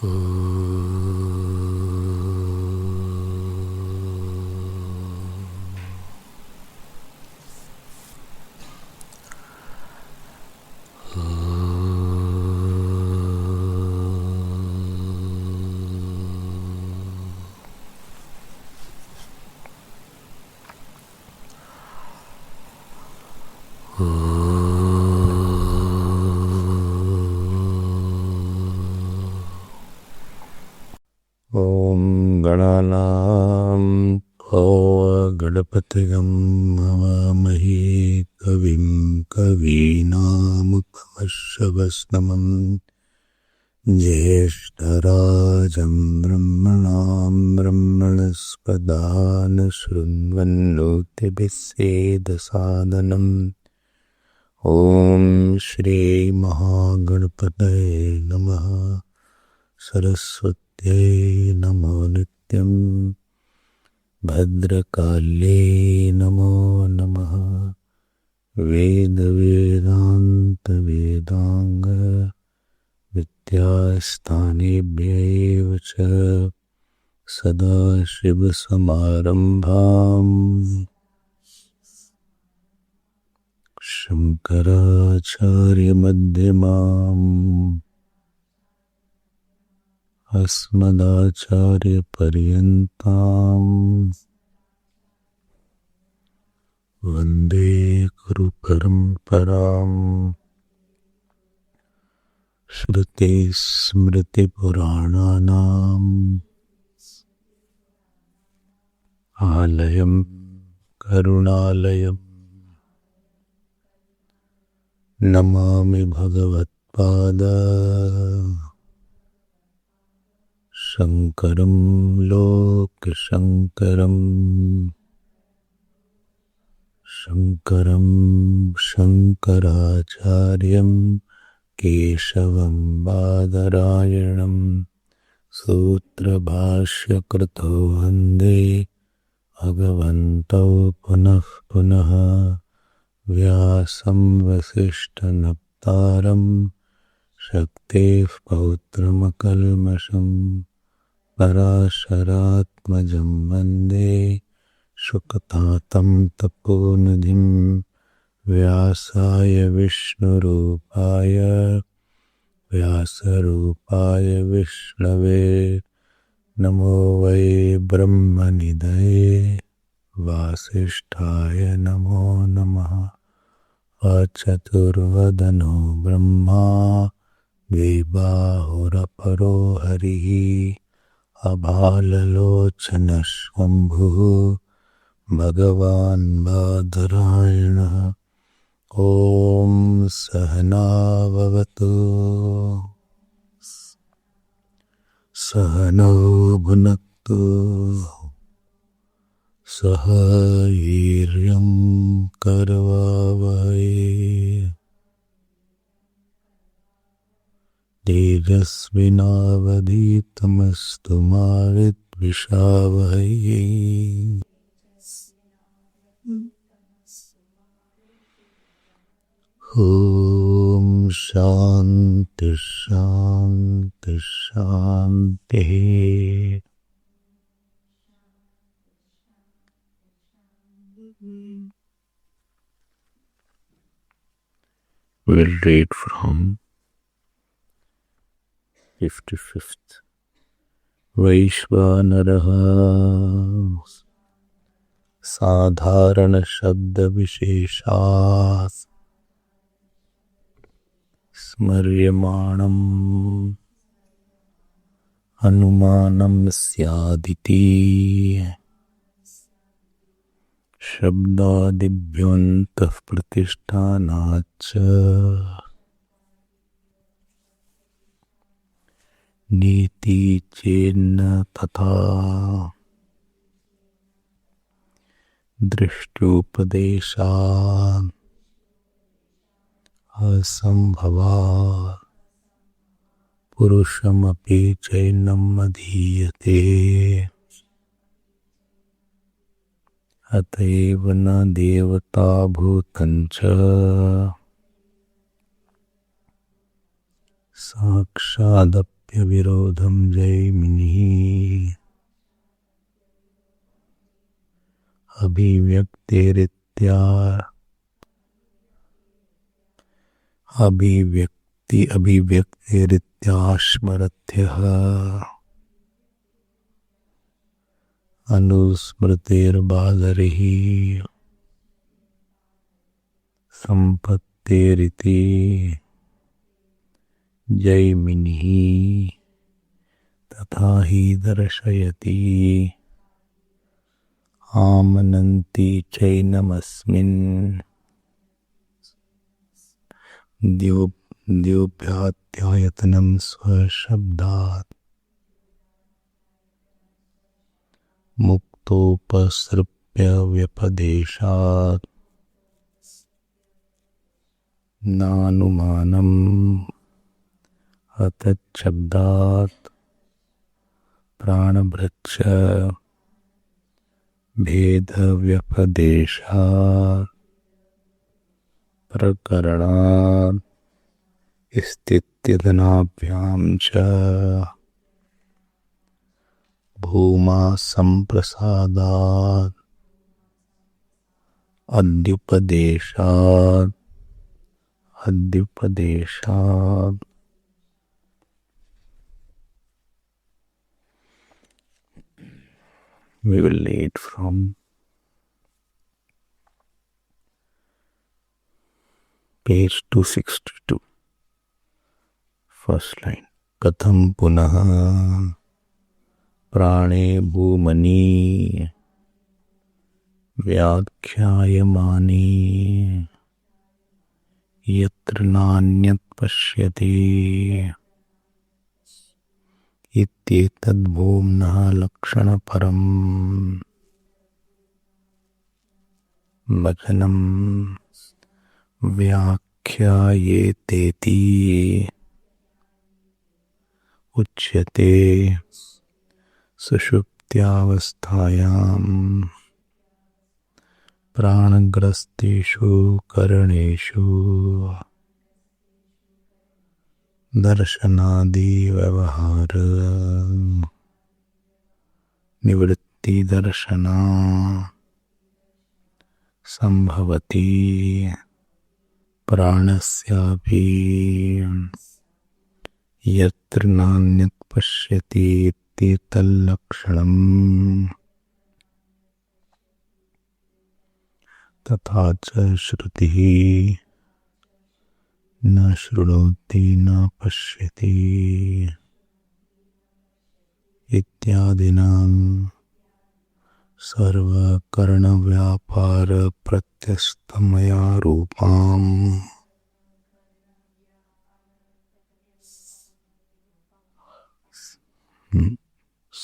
ॐ गणानां गणपतिगं हवामहे कविं कवीनामुपमश्रवस्तमं ज्येष्ठराजं ब्रह्मणां ब्रह्मणस्पदान् शृण्वन्नोतिभिस्सेदसादनम् ॐ श्री महागणपतये नमः। सरस्वत्यै नमो नित्यं भद्रकाल्ये नमो नमः। वेदान्त विद्यास्थानेभ्यैव च सदाशिवसमारम्भाम् शङ्कराचार्यमध्यमाम् अस्मदाचार्यपर्यन्ताम् वन्दे गुरुपरम्पराम्। श्रुतिस्मृतिपुराणानाम् आलयं करुणालयम् नमामि भगवत्पाद शङ्करं लोकशङ्करम्। शङ्करं शङ्कराचार्यं केशवं बादरायणं सूत्रभाष्यकृतो वन्दे भगवन्तौ पुनः पुनः। व्यासं वसिष्ठनप्तारं शक्तेः पौत्रमकल्मषम् पराशरात्मजं वन्दे शुकतातं तपोनिधिं। व्यासाय व्यासरूपाय विष्णवे नमो वै ब्रह्मनिधये वासिष्ठाय नमो नमः। अचतुर्वदनो ब्रह्मा द्विबाहुरपरो हरिः अभाललोचनशम्भुः भगवान् बादरायणः। ॐ सहनाववतु सहनौ भुनक्तु सह वीर्यं करवावहै तेजस्विनावधीतमस्तु मा विद्विषावहै। ॐ शान्ति शान्ति शान्तिः। We'll read from 55th. वैश्वानरः साधारण शब्द विशेषात् स्मर्यमाणम् अनुमानं स्यादिति शब्दादिभ्योऽन्तः प्रतिष्ठानाच्च नीति चेन्न तथा दृष्टोपदेशात् असंभवात् पुरुषमपि चैनम् अधीयते। अतएव न देवता भूतञ्च साक्षादप्यनुमीयते। तदप्यविरोधं जैमिनिः अभिव्यक्तिरित्याश्मरत्यः अनुस्मृतिर्बादरिः संपत्तेरिति जैमिनिः तथा हि दर्शयति आमनन्ति चैनमस्मिन् द्योभ्यात्यायतनं स्वशब्दात् मुक्तोपसृप्य व्यपदेशात् नानुमानम् अतच्छब्दात् प्राणभृच्च भेदव्यपदेशात् प्रकरणात् स्थित्यदनाभ्यां च भूमा संप्रसादात् अद्युपदेशात् We will read from page 262, first line. Katham punaha prane bhumani vyakhyayamani yatra nanyat pashyati इत्येतद् भूम्नः लक्षणपरं वचनं व्याख्यायेतेति उच्यते सुषुप्त्यावस्थायां प्राणग्रस्तेषु करणेषु दर्शनादि व्यवहार निवृत्ति दर्शना संभवति प्राणस्यापि यत्र नान्यत् पश्यति इति तल्लक्षणम् तथा च श्रुतिः न शृणोति न पश्यति इत्यादिनां सर्वकरणव्यापार प्रत्यस्तमया रूपाम्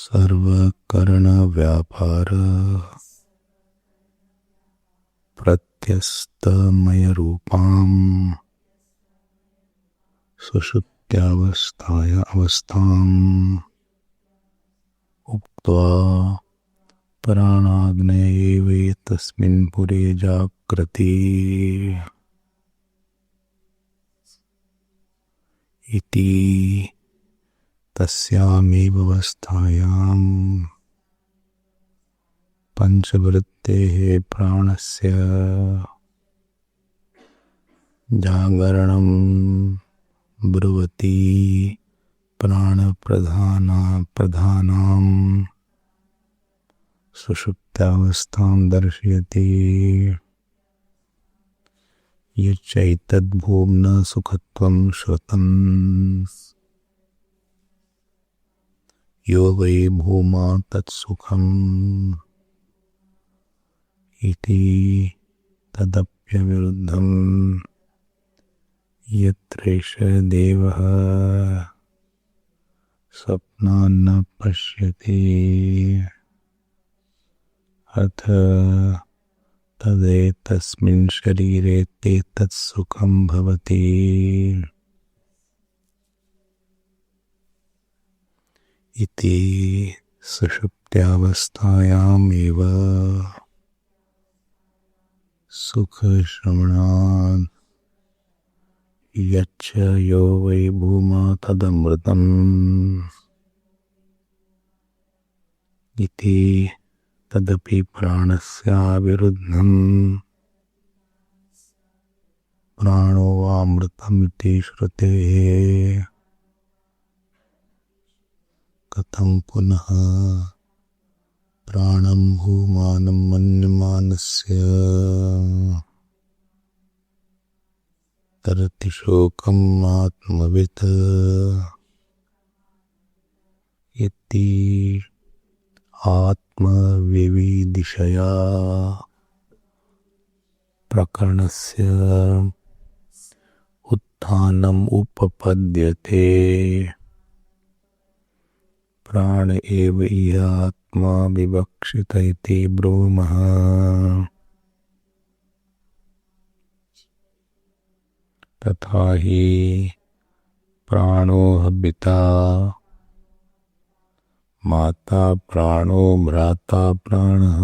सर्वकरणव्यापार प्रत्यस्तमय रूपाम् सुषुप्त्यावस्थायाम् उक्त्वा प्राणाग्नये तस्मिन् पुरे जाग्रति इति तस्यामेव अवस्थायाम् पंचवृत्तेः प्राणस्य जागरणं ब्रुवति प्राणप्रधानां सुषुप्तावस्थां दर्शयति यच्चैतद्भूम्ना सुखत्वं श्रुतम् यो वै भूमा तत्सुखम् इति तदप्यविरुद्धम् यत्रैष देवः स्वप्नान्न पश्यति अथ तदेतस्मिन् शरीरे ते तत्सुखं भवति इति सुषुप्त्यावस्थायामेव सुखश्रवणात् यच्च यो वै भूमा तदमृतम् इति तदपि प्राणस्याविरुद्धम् प्राणो वामृतमिति श्रुतेः कथं पुनः प्राणं भूमानं मन्यमानस्य तरति शोकम् आत्मवित् इति आत्मविविदिशया प्रकरणस्य उत्थानम् उपपद्यते। प्राण एव इह आत्मा विवक्षित इति ब्रूमः। तथा हि प्राणो पिता माता प्राणो भ्राता प्राणः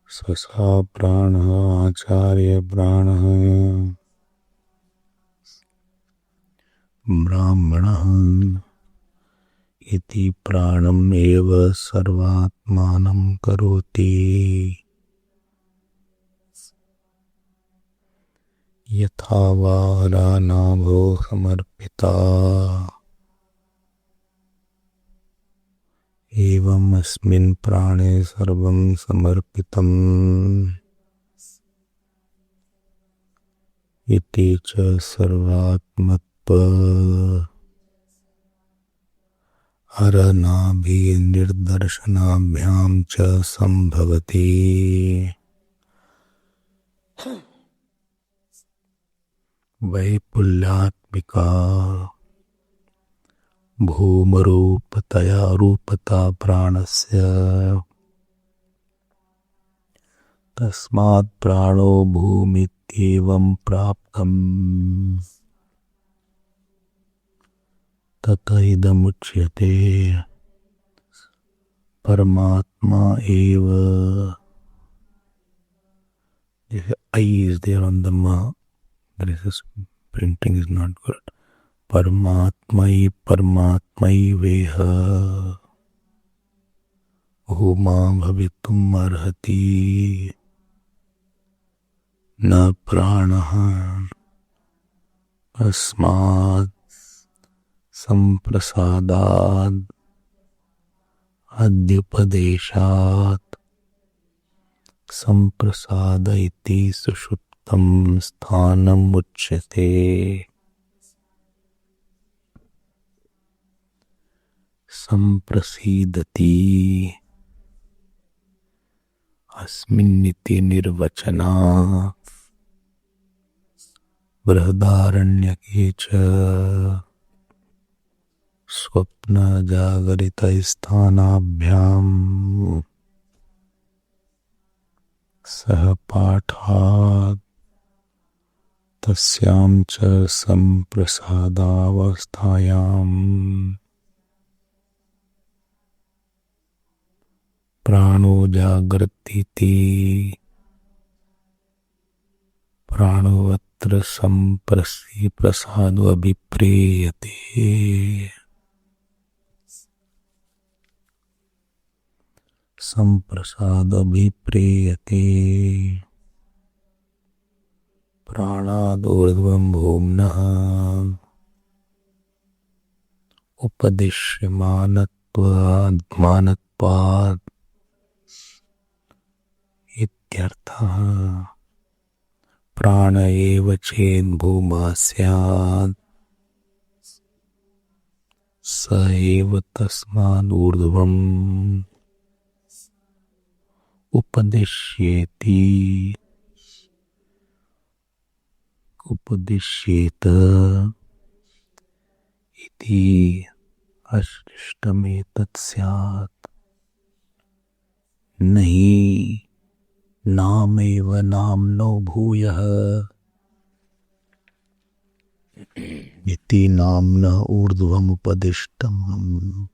स्वसा प्राणः आचार्य प्राणः ब्राह्मणः इति प्राणम् एव सर्वात्मानं करोति। यथा वारानाभो समर्पिता एवम् अस्मिन् प्राणे सर्वं समर्पितम् इति च सर्वात्मत्व अरनाभि निर्दर्शनाभ्यां च संभवति। वैपुल्यात्मिका भूमरूपतया रूपता प्राणस्य तस्मात् प्राणो भूमित्येवं प्राप्तम् तत इदमुच्यते। परमात्मा एव I is there on the ma. There is this printing is not good. परमात्मै वेह भूमा भवितुम् अर्हति न प्राणः अस्मात् संप्रसादात् अद्युपदेशात् संप्रसाद इति सुषुप्तं स्थानम् उच्यते। संप्रसीदति अस्मिन्निति निर्वचनात् बृहदारण्यके च स्वप्न जागरित स्थानाभ्याम् सह पाठात् तस्यां च संप्रसादावस्थायाम् प्राणो जागृतीति प्राणोऽत्र संप्रसादो अभिप्रेयते। संप्रसाद अभिप्रेयते प्राणादूर्ध्वं भूम्नः उपदिश्यमानत्वात् इत्यर्थः। प्राण एव चेत् भूमा स्यात् स एव तस्मादूर्ध्वम् उपदिश्येत इति अशिष्टमेतत् स्यात्। नहि नामेव नाम्नो भूयः इति नाम्नः ऊर्ध्वमुपदिष्टम्।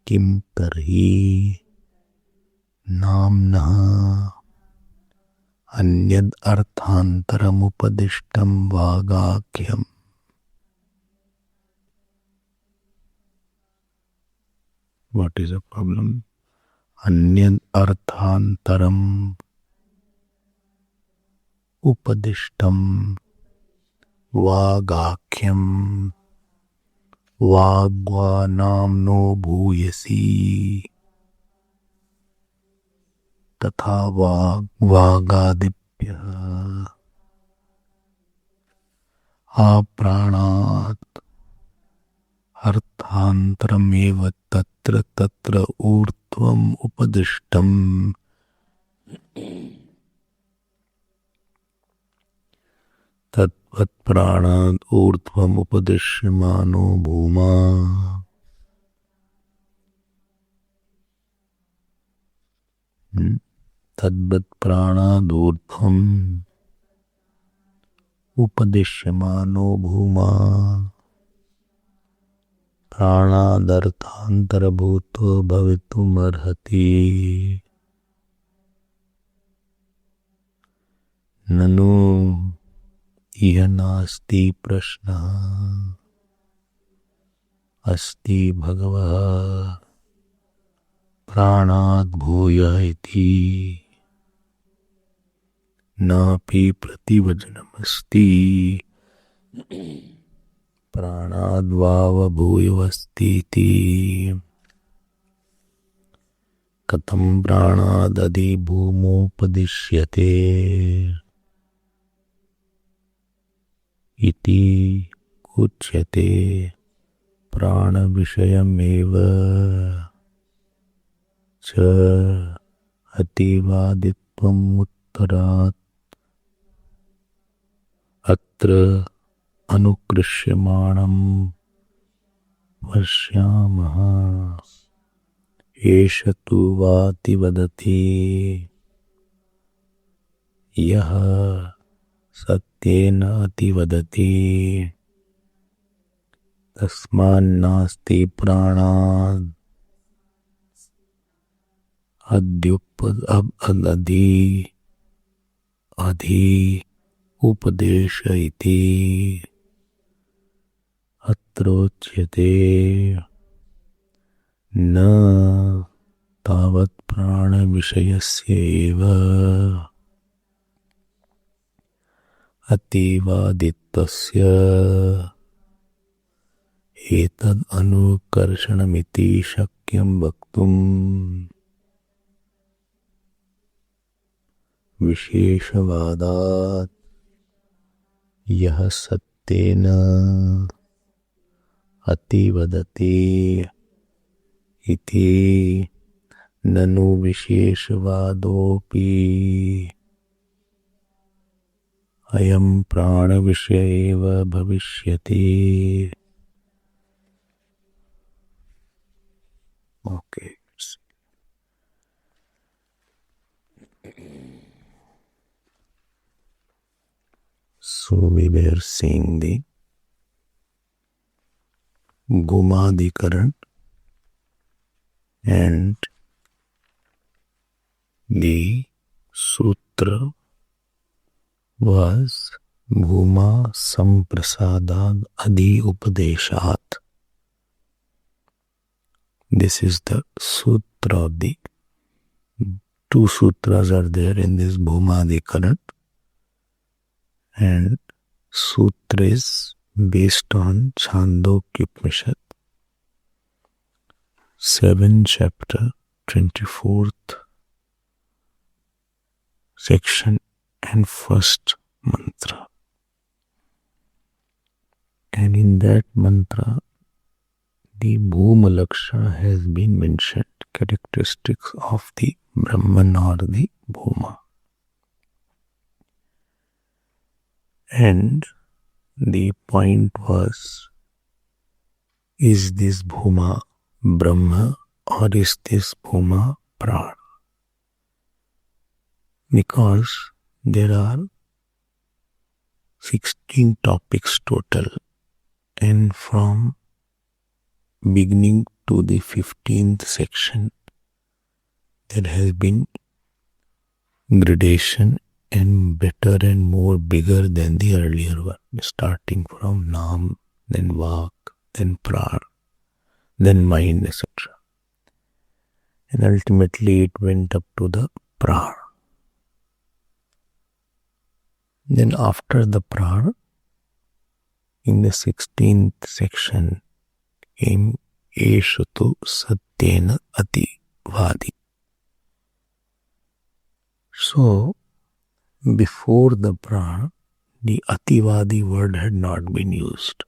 किं तर्हि नाम्नः अन्यद अर्थांतरमुपदिष्टं वागाख्यम. What is the problem? अन्यद अर्थांतरम उपदिष्टम वागाख्यम वाग्वा नाम्नो भूयसी तथा वागादिभ्यः अप्राणात् अर्थांतरमेव तत्र तत्र ऊर्ध्वम् उपदिष्टम्. तद्वत् प्राणात् ऊर्ध्वम् उपदिश्यमानो भूमा. तद्वत् प्राणात् ऊर्ध्वम् उपदिश्यमानो भूमा प्राणादर्थांतरभूतो भवितुमर्हति. ननु इह नास्ति प्रश्नः अस्ति भगवः प्राणाद् भूय इति. नापि प्रतिवचनमस्ति प्राणाद्वाव भूयवस्तीति. कथं प्राणादधिभूमोपदिश्यते इति उच्यते. प्राणविषयमेव च अतिवादित्वम् उत्तरात् अत्र अनुकृष्यमाणं पश्यामः. एष तु वाति वदति यः सत्येन अतिवदति तस्मान्नास्ति प्राणाद् अधि उपदेश इति. अत्रोच्यते न तावत् प्राणविषयस्य एव अतिवादित्वस्य एतद् अनुकर्षणमिति शक्यं वक्तुम्. विशेषवादात् यः सत्येन अतिवदति इति ननु विशेषवादोऽपि अयं प्राणविषय एव भविष्यति. Okay. So we were seeing the Bhumadikaran and the sutra was Bhuma Samprasadad Adi Upadeshat. This is the sutra of the two sutras are there in this Bhumadikaran, and sutra is based on Chandogya Upanishad, 7 chapter, 24th section and first mantra. And in that mantra, the Bhuma Lakshana has been mentioned, characteristics of the Brahman or the Bhuma. And the point was, is this Bhuma Brahma or is this Bhuma Prana? Because there are 16 topics total, and from beginning to the 15th section there has been gradation and better and more bigger than the earlier one, starting from Nam, then Vak, then Pran, then mind, etc. And ultimately it went up to the Pran. Then after the Pran, in the 16th section came Eshatu Satyena Ativadi. So, before the Pran, the Ativadi word had not been used.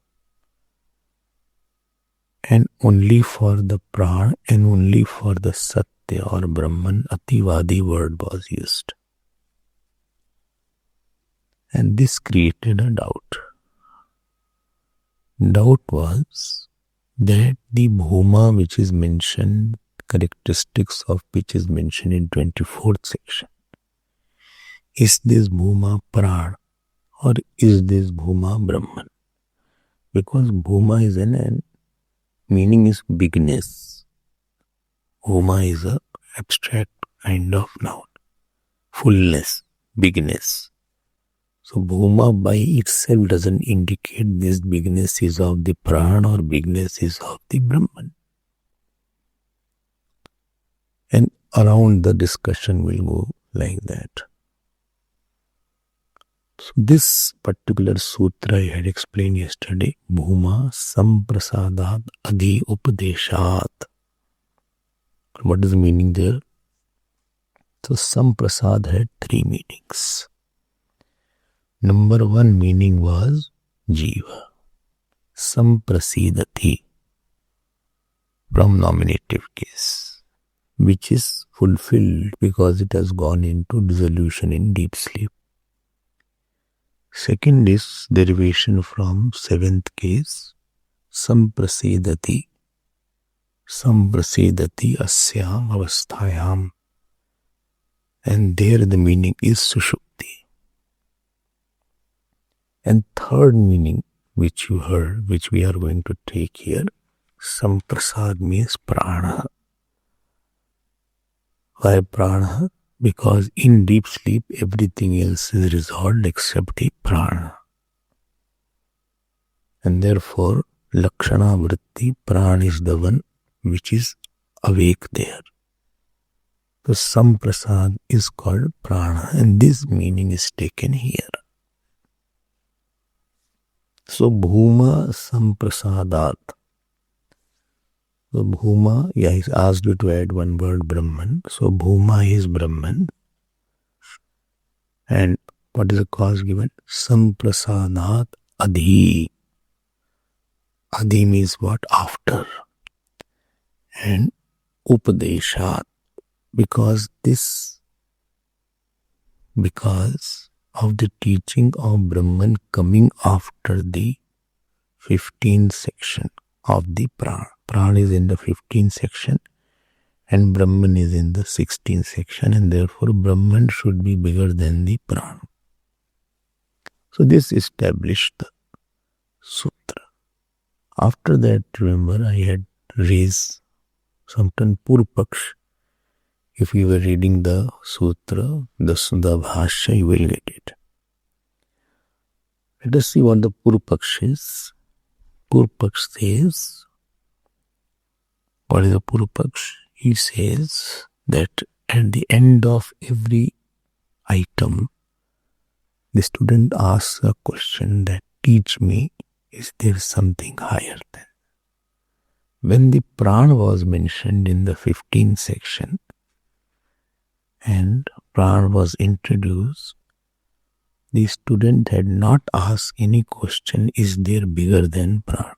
And only for the Pran and only for the Satya or Brahman, Ativadi word was used. And this created a doubt. Doubt was that the Bhuma which is mentioned, characteristics of which is mentioned in 24th section, is this Bhuma Pran or is this Bhuma Brahman? Because Bhuma is an meaning is bigness. Bhuma is a abstract kind of noun. Fullness, bigness. So Bhuma by itself doesn't indicate this bigness is of the Pran or bigness is of the Brahman. And around the discussion will go like that. So this particular sutra I had explained yesterday, Bhuma Samprasadat Adhi Upadeshat. What is the meaning there? So Samprasad had three meanings. Number one meaning was Jiva. Samprasidati from nominative case, which is fulfilled because it has gone into dissolution in deep sleep. Second is derivation from seventh case, Samprasidati. Samprasidati asyam avasthayam. And there the meaning is Sushupti. And third meaning which you heard, which we are going to take here, Samprasad means Prana. Why Prana? Because in deep sleep everything else is resolved except the Prana. And therefore Lakshana Vritti, Prana is the one which is awake there. So Samprasad is called Prana and this meaning is taken here. So Bhuma Samprasadat. So Bhuma, I asked you to add one word Brahman. So Bhuma is Brahman. And what is the cause given? Samprasadat Adhi. Adhi means what? After. And Upadeshat. Because of the teaching of Brahman coming after the 15th section of the Pran. Pran is in the 15th section and Brahman is in the 16th section, and therefore Brahman should be bigger than the Pran. So this established the sutra. After that, remember, I had raised something Purpaksh. If you were reading the sutra, the Bhashya, you will get it. Let us see what the Purpaksh is. Purpaksh says, what is the Purpaksh? He says that at the end of every item, the student asks a question that, teach me, is there something higher than? When the Pran was mentioned in the 15th section, and Pran was introduced, the student had not asked any question, is there bigger than Pran?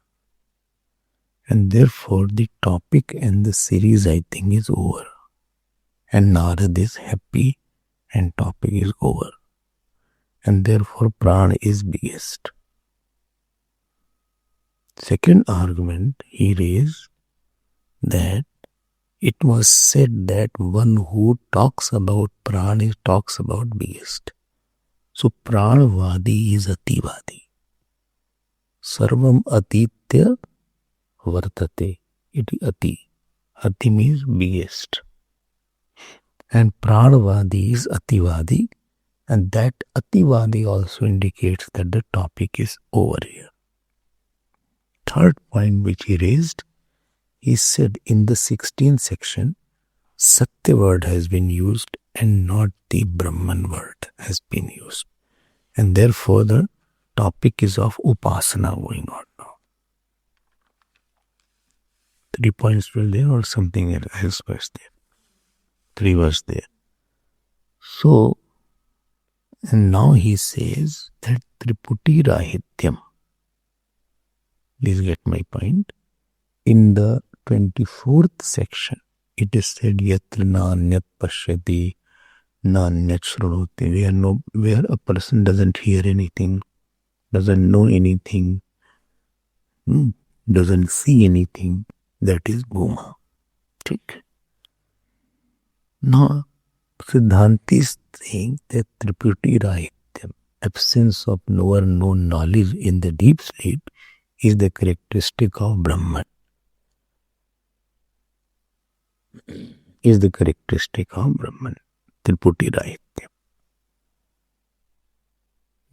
And therefore the topic and the series, I think, is over. And Narad is happy and topic is over. And therefore Pran is biggest. Second argument he raised that it was said that one who talks about Pran talks about biggest. So Pranvadi is Ativadi. Sarvam Atitya Vartate. Iti Ati. Ati means biggest. And Pranvadi is Ativadi. And that Ativadi also indicates that the topic is over here. Third point which he raised, he said in the 16th section, Satya word has been used and not the Brahman word has been used. And therefore the topic is of Upasana going on now. 3 points were there or something else was there. 3 was there. So, and now he says that Triputi Rahityam. Please get my point. In the 24th section, it is said Yatra Nanyat Pashyati Nanyat Shrunoti, where a person doesn't hear anything, doesn't know anything, doesn't see anything, that is Bhuma. Okay. Now, Siddhanti is saying that Triputi Rahityam, absence of knower, known knowledge in the deep sleep, is the characteristic of Brahman. Is the characteristic of Brahman. Triputi Rahityam.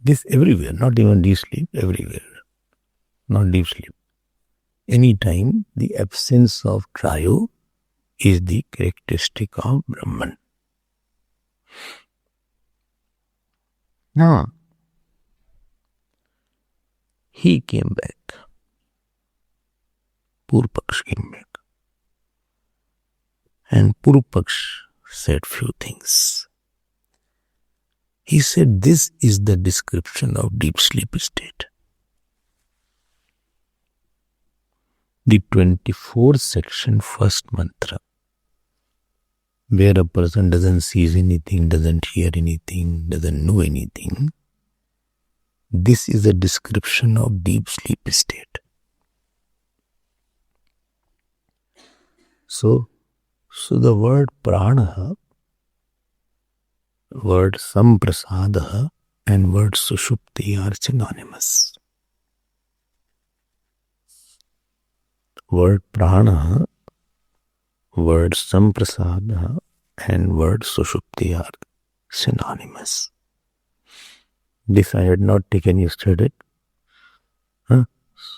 This everywhere, not even deep sleep, everywhere. Not deep sleep. Anytime the absence of Trayo is the characteristic of Brahman. Now, he came back. Purpaksh came back. And Purpaksh said few things. He said this is the description of deep sleep state. The 24th section, first mantra, where a person doesn't see anything, doesn't hear anything, doesn't know anything, this is a description of deep sleep state. So the word prana, word samprasada, and word sushupti are synonymous. Word prana, word samprasada, and word sushupti are synonymous. This I had not taken yesterday.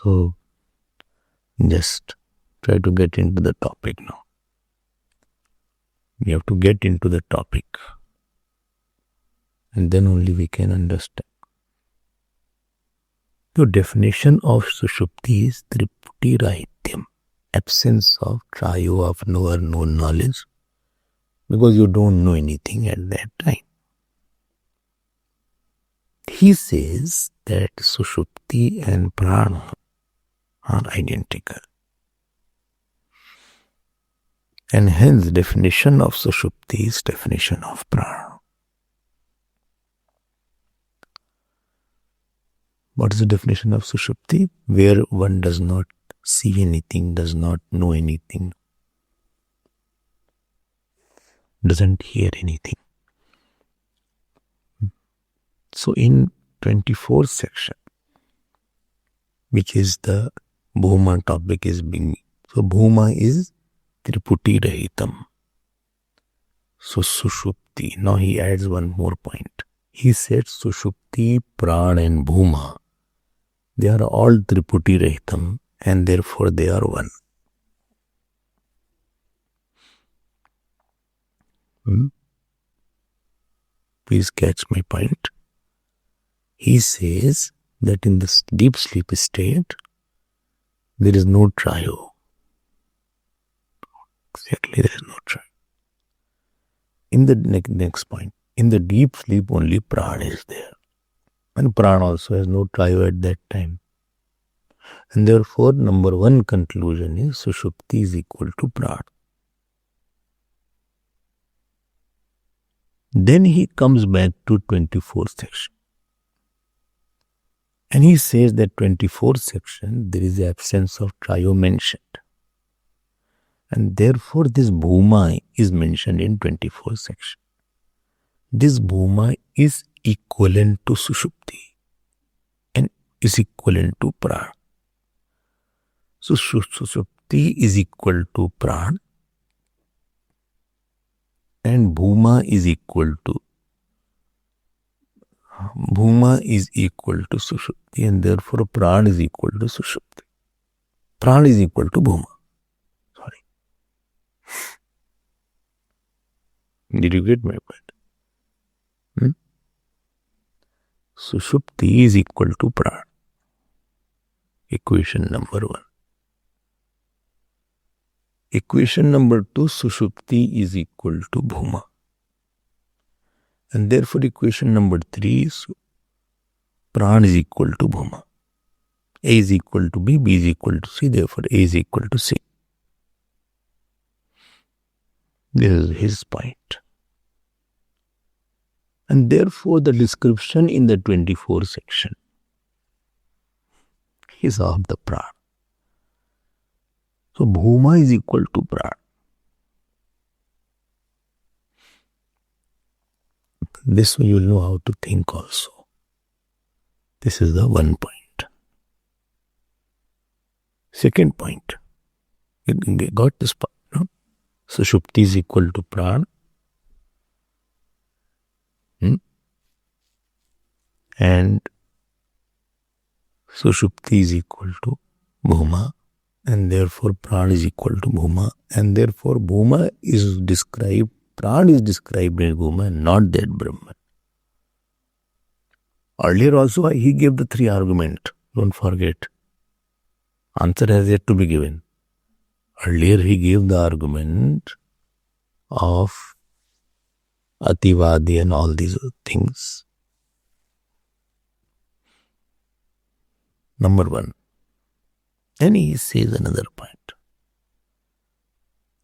So just try to get into the topic now. We have to get into the topic. And then only we can understand. The definition of Sushupti is Triputi Rahityam, absence of Trayo, of knower, known knowledge, because you don't know anything at that time. He says that Sushupti and Prana are identical. And hence definition of Sushupti is definition of Prana. What is the definition of Sushupti? Where one does not see anything, does not know anything, doesn't hear anything. So in 24th section, which is the Bhuma topic is being, so Bhuma is Triputi Rahitam. So Sushupti, now he adds one more point. He said Sushupti, Pran and Bhuma, they are all Triputi Rahitam and therefore they are one. Please catch my point. He says that in this deep sleep state, there is no Trayo. Exactly, there is no Trayo. In the next point, in the deep sleep only Prana is there. And Prana also has no Trayo at that time. And therefore, number one conclusion is Sushupti is equal to Prana. Then he comes back to 24th section. And he says that 24th section, there is the absence of Trayo mentioned. And therefore, this Bhuma is mentioned in 24th section. This Bhuma is equivalent to Sushupti and is equivalent to Prana. So Sushupti is equal to Prana and Bhuma is equal to Bhuma is equal to Sushupti and therefore Pran is equal to Sushupti. Pran is equal to Bhuma. Sorry. Did you get my point? Sushupti is equal to Pran. Equation number 1. Equation number 2, Sushupti is equal to Bhuma. And therefore equation number 3 is Pran is equal to Bhuma. A is equal to B, B is equal to C, therefore A is equal to C. This is his point. And therefore the description in the 24th section is of the Pran. So Bhuma is equal to Pran. This way you will know how to think also. This is the one point. Second point. You got this part, no? Sushupti is equal to Pran. And Sushupti is equal to Bhuma. And therefore Pran is equal to Bhuma. And therefore Bhuma is described, Pran is described as Bhuma and not that Brahman. Earlier also he gave the 3 arguments. Don't forget. Answer has yet to be given. Earlier he gave the argument of Ativadi and all these things. Number 1. And he says another point.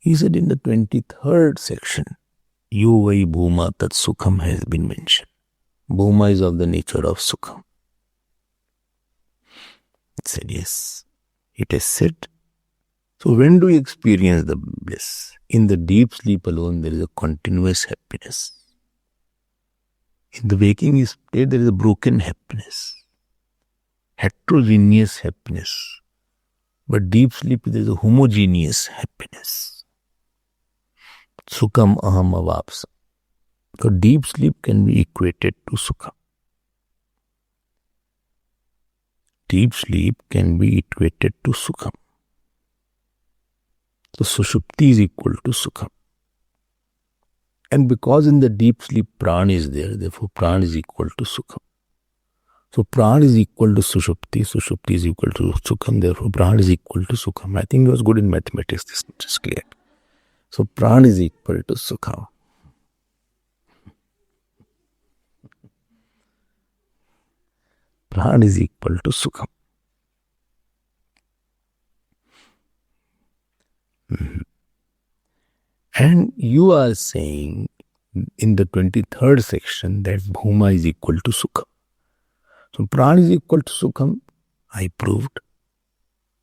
He said in the 23rd section, Yuvai Bhuma Tat Sukham has been mentioned. Bhuma is of the nature of Sukham. It said yes. It is said. So when do you experience the bliss? In the deep sleep alone there is a continuous happiness. In the waking state there is a broken happiness. Heterogeneous happiness. But deep sleep there is a homogeneous happiness. Sukham aham avapsa. So deep sleep can be equated to Sukham. Deep sleep can be equated to Sukham. So Sushupti is equal to Sukham. And because in the deep sleep Pran is there, therefore Pran is equal to Sukham. So Pran is equal to Sushupti, Sushupti is equal to Sukham, therefore Pran is equal to Sukham. I think it was good in mathematics, this is clear. So Pran is equal to Sukham. Pran is equal to Sukham. And you are saying in the 23rd section that Bhuma is equal to Sukham. So Pran is equal to Sukham, I proved.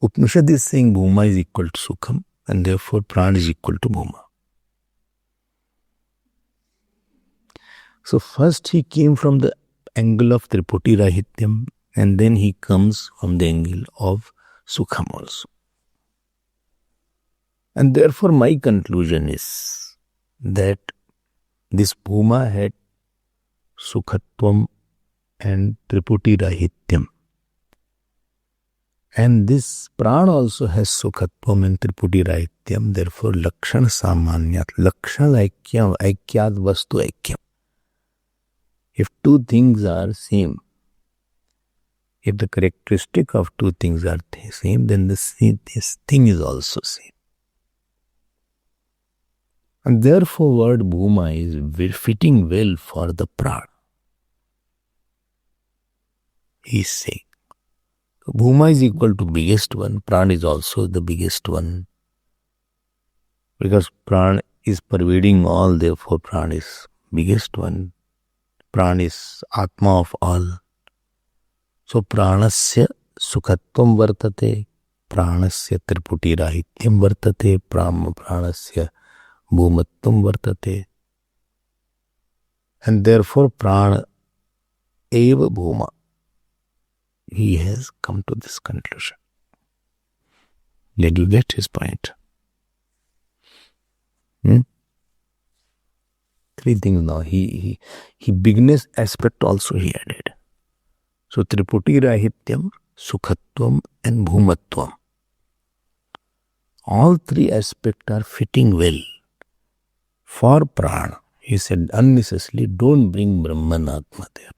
Upanishad is saying Bhuma is equal to Sukham and therefore Pran is equal to Bhuma. So first he came from the angle of Triputi Rahityam and then he comes from the angle of Sukham also. And therefore my conclusion is that this Bhuma had Sukhatvam and Triputi Rahityam. And this Pran also has Sukhatvam and Triputi Rahityam. Therefore Lakshan Samanyat, Lakshan Aikyam, Aikyad Vastu Aikyam. If two things are same, if the characteristic of two things are same, then this thing is also same. And therefore word Bhuma is fitting well for the Pran. He is saying, Bhuma is equal to biggest one, Pran is also the biggest one. Because Pran is pervading all, therefore Pran is biggest one. Pran is Atma of all. So Pranasya Sukhatvam vartate, Pranasya Triputi Rahityam vartate, Pranasya Bhumatvam vartate. And therefore Pran eva Bhuma. He has come to this conclusion. Did you get his point? Three things now. He bigness aspect also he added. So Triputi Rahityam, Sukhatvam and Bhumatvam. All three aspects are fitting well for prana. He said unnecessarily don't bring Brahman Atma there.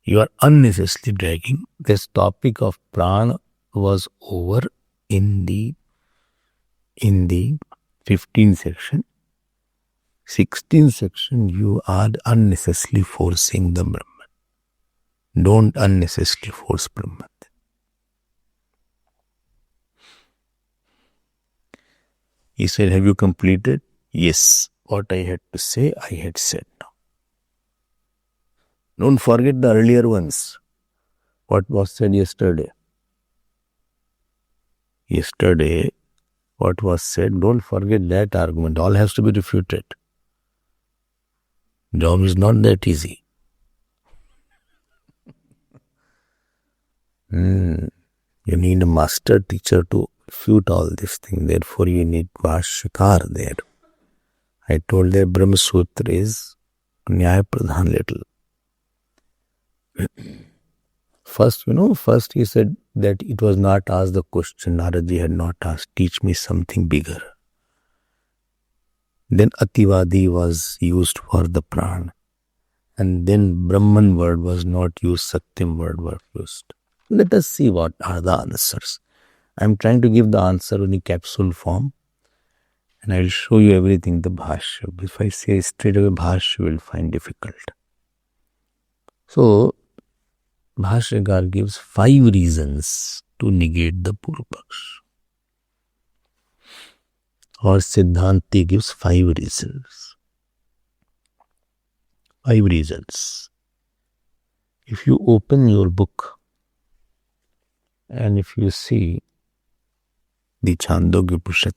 You are unnecessarily dragging. This topic of prana was over in the 15th section. 16th section, you are unnecessarily forcing the Brahman. Don't unnecessarily force Brahman. He said, have you completed? Yes. What I had to say, I had said now. Don't forget the earlier ones. What was said yesterday. Yesterday, what was said, don't forget that argument. All has to be refuted. Job is not that easy. You need a master teacher to refute all this thing. Therefore, you need Bhashyakar there. I told that Brahma Sutra is Nyaya Pradhan little. First he said that it was not asked the question. Naradji had not asked, teach me something bigger. Then Ativadi was used for the prana. And then Brahman word was not used, Satyam word was used. Let us see what are the answers. I am trying to give the answer in a capsule form. And I will show you everything, the Bhashya. If I say straight away Bhashya, you will find difficult. So, Bhashyakar gives 5 reasons to negate the Purvapaksh. Or Siddhanti gives 5 reasons. 5 reasons. If you open your book and if you see the Chandogya Upanishad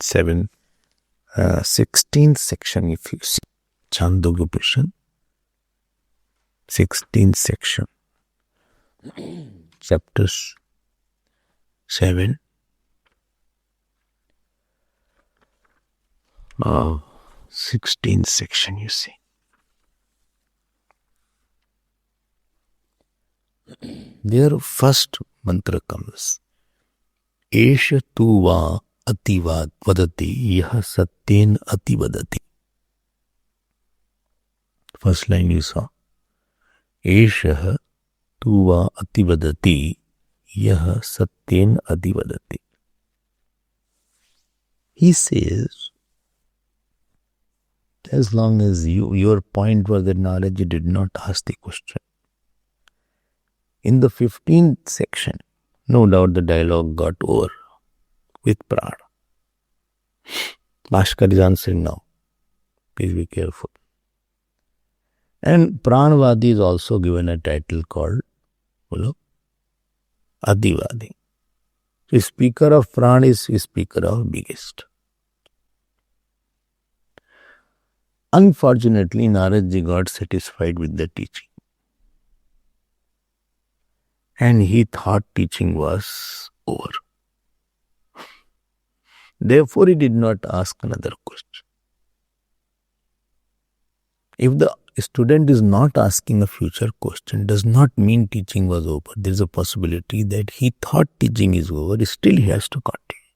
16th section, if you see Chandogya Upanishad 16th section, chapter 7, 16th section, you see. Their first mantra comes, Esha tu va ativad vadati yah satyen ativadati. First line you saw. Esha tu va ativadati yah satyen ativadati. He says, as long as your point was that knowledge, you did not ask the question. In the 15th section, no doubt the dialogue got over with prana. Bhaskar is answering now. Please be careful. And Pranavadi is also given a title called Adivadi. So speaker of prana is speaker of biggest. Unfortunately, Naradji got satisfied with the teaching. And he thought teaching was over. Therefore, he did not ask another question. If the student is not asking a future question, does not mean teaching was over. There is a possibility that he thought teaching is over, still he has to continue.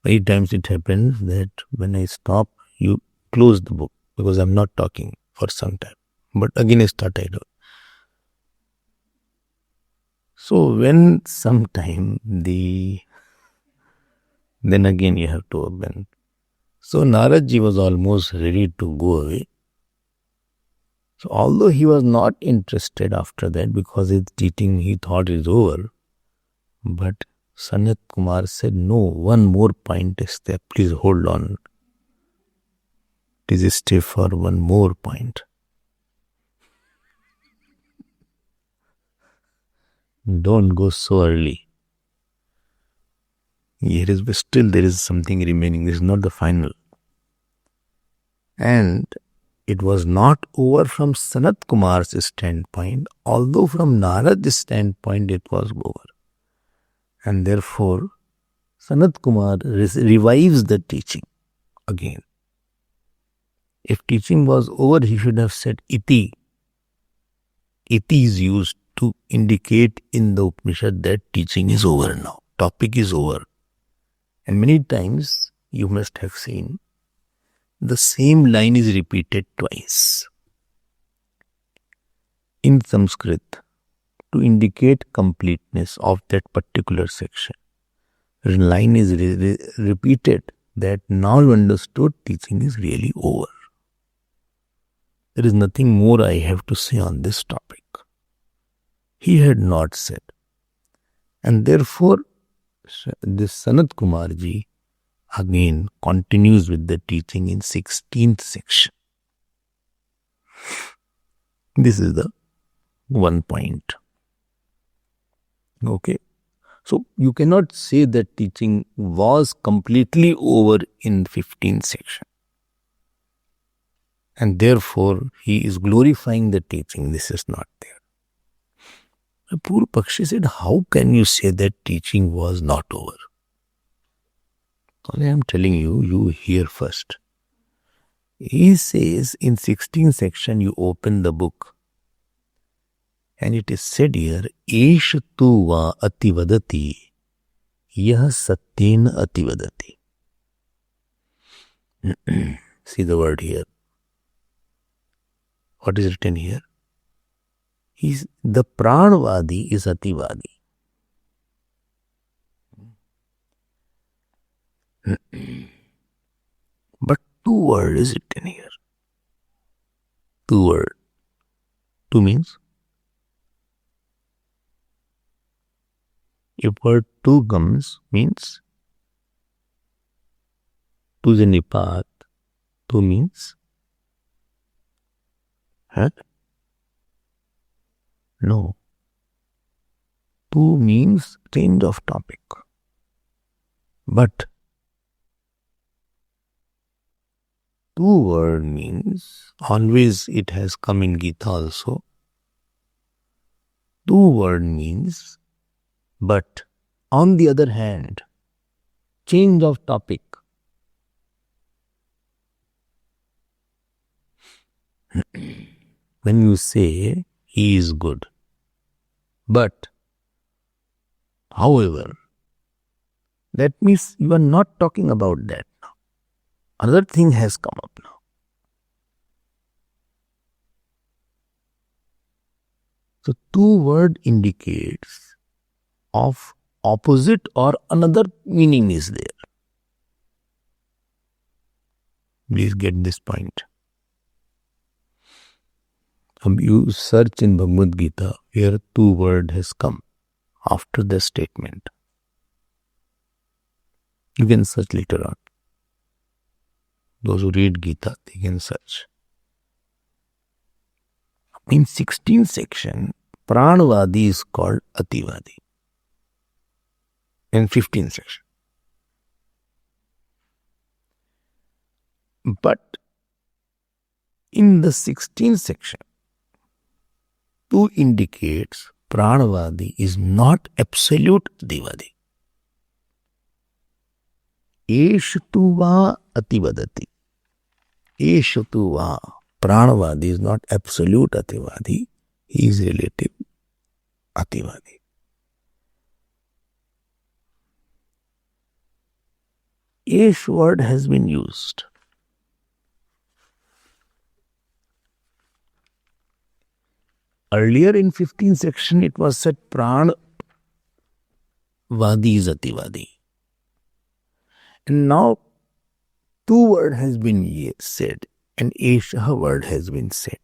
Many times it happens that when I stop, you close the book because I am not talking for some time. But again I start I do. So when sometime then again you have to open. So Naradji was almost ready to go away. So although he was not interested after that because his teaching he thought is over, but Sanat Kumar said, no, one more point is there. Please hold on. Please stay for one more point. Don't go so early. Here is still there is something remaining. This is not the final. And it was not over from Sanat Kumar's standpoint, although from Narad's standpoint it was over. And therefore, Sanat Kumar revives the teaching again. If teaching was over, he should have said iti. Iti is used to indicate in the Upanishad that teaching is over now. Topic is over. And many times you must have seen the same line is repeated twice. In Sanskrit, to indicate completeness of that particular section, the line is repeated that now you understood teaching is really over. There is nothing more I have to say on this topic. He had not said. And therefore, this Sanat Kumarji again continues with the teaching in 16th section. This is the one point. Okay. So you cannot say that teaching was completely over in 15th section. And therefore, he is glorifying the teaching. This is not there. Purva Pakshi said, how can you say that teaching was not over? Only I am telling you, you hear first. He says in 16th section, you open the book. And it is said here, Esh tu va ativadati, yah satyena ativadati. See the word here. What is written here? The pranvadi is ativadi. But two word is written here. Two word. Two means? If word two comes, means two is a nipat. Two means? Huh? No. Two means change of topic. But two word means, always it has come in Gita also. Two word means, but on the other hand, change of topic. When you say he is good, but however, that means you are not talking about that now. Another thing has come up now. So two word indicates of opposite or another meaning is there. Please get this point. You search in Bhagavad Gita where two word has come after the statement. You can search later on. Those who read Gita, they can search. In 16th section, Pranvadi is called Ativadi. In 15th section. But in the 16th section, two indicates Pranvadi is not absolute Ativadi. Esh tu va ativadati. Esh tu va. Pranvadi is not absolute Ativadi. He is relative Ativadi. Esh word has been used. Earlier in 15th section, it was said Pranvadi is Ativadi. And now, two word has been said and Esha word has been said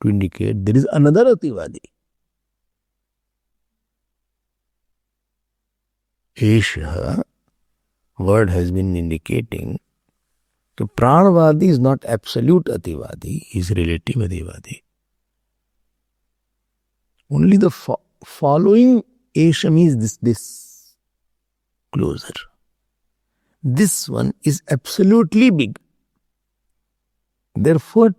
to indicate there is another Ativadi. Esha word has been indicating that Pranvadi is not absolute Ativadi, he is relative Ativadi. Only the following Esha means this closer. This one is absolutely big. Therefore,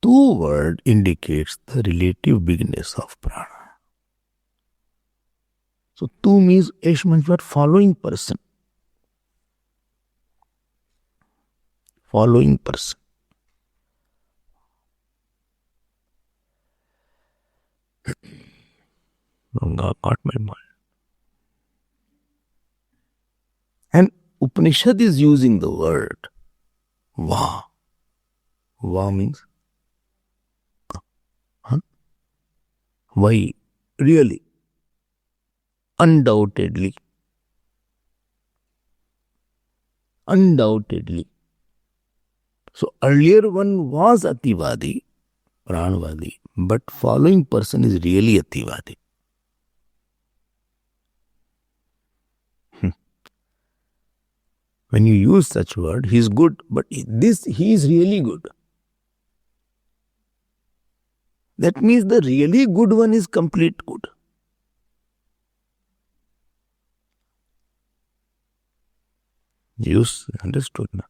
two word indicates the relative bigness of prana. So, two means Esh means what? Following person. Following person. got my point. And Upanishad is using the word Va. Va means why? Really. Undoubtedly. Undoubtedly. So earlier one was Ativadi, Pranvadi, but following person is really Ativadi. When you use such word, he is good, but he is really good. That means the really good one is complete good. You understood now?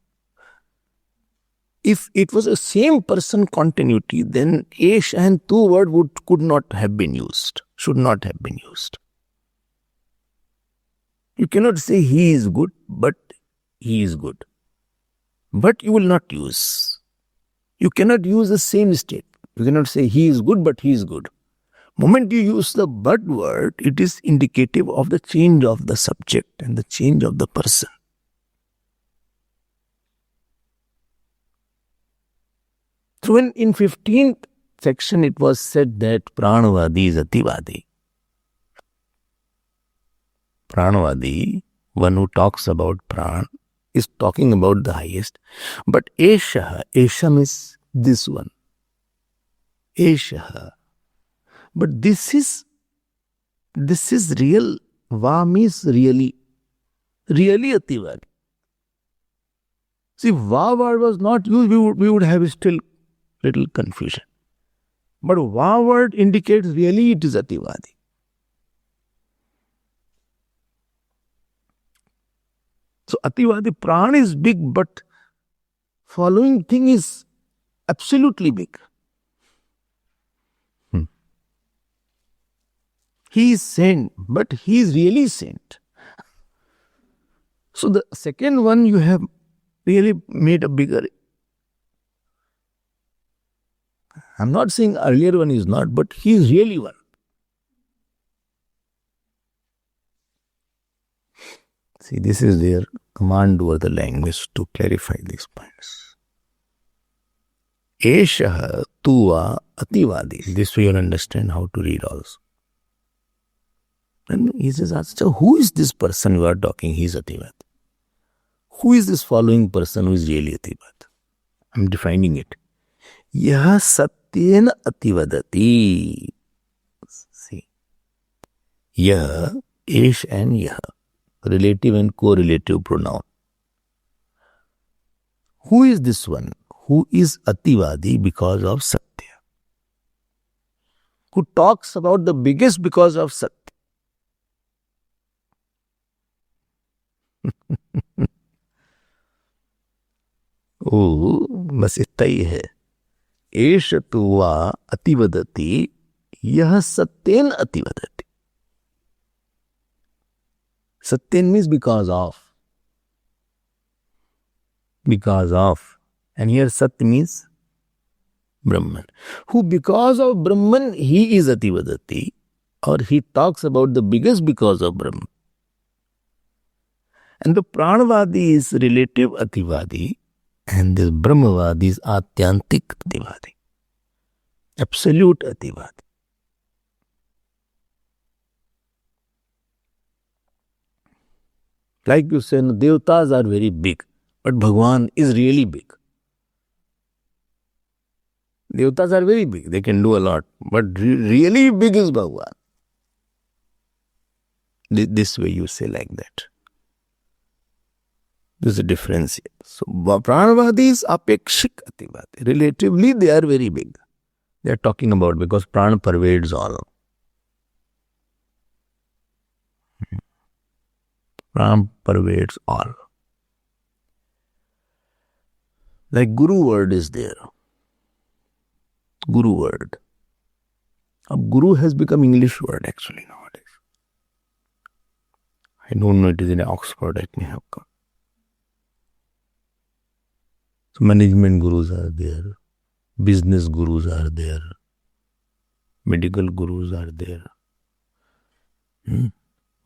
If it was a same person continuity, then Esh and Tu word could not have been used, should not have been used. You cannot say he is good, but he is good. But you will not use. You cannot use the same state. You cannot say he is good, but he is good. Moment you use the but word, it is indicative of the change of the subject and the change of the person. So when in 15th section it was said that Pranavadi is Ativadi. Pranavadi, one who talks about Pran, is talking about the highest. But Esha means this one. Esha. But this is real. Va means really Ativadi. See, Va word was not used, we would have still little confusion. But Va word indicates really it is Ativadi. So Ativadi, Pran is big, but following thing is absolutely big. He is saint, but he is really saint. So the second one you have really made a bigger. I'm not saying earlier one is not, but he is really one. See, this is their command over the language to clarify these points. Esha tuva ativadi. This way you'll understand how to read also. And he says, who is this person you are talking? He is Ativadi. Who is this following person who is really Ativadi? I'm defining it. Yaha satyena ativadati. See. Yaha, Esh and Yaha. Relative and correlative pronoun. Who is this one? Who is Ativadi because of Satya? Who talks about the biggest because of Satya? बस इतना ही है. एष तुवा अतिवदति यह सत्येन अतिवदति. Satyan means because of. Because of. And here Sat means Brahman. Who because of Brahman he is Ativadati, or he talks about the biggest because of Brahman. And the Pranavadi is relative Ativadi, and this Brahmavadi is Atyantik Ativadi. Absolute Ativadi. Like you say, Devatas are very big, but Bhagwan is really big. Devatas are very big, they can do a lot, but really big is Bhagwan. This way you say like that. There's a difference here. So, Pranavadi is apekshik Ativadi. Relatively, they are very big. They are talking about because Prana pervades all. Prana pervades all. Like Guru word is there. Guru word. Guru has become English word actually nowadays. I don't know, it is in Oxford, it may have come. So management gurus are there, business gurus are there, medical gurus are there,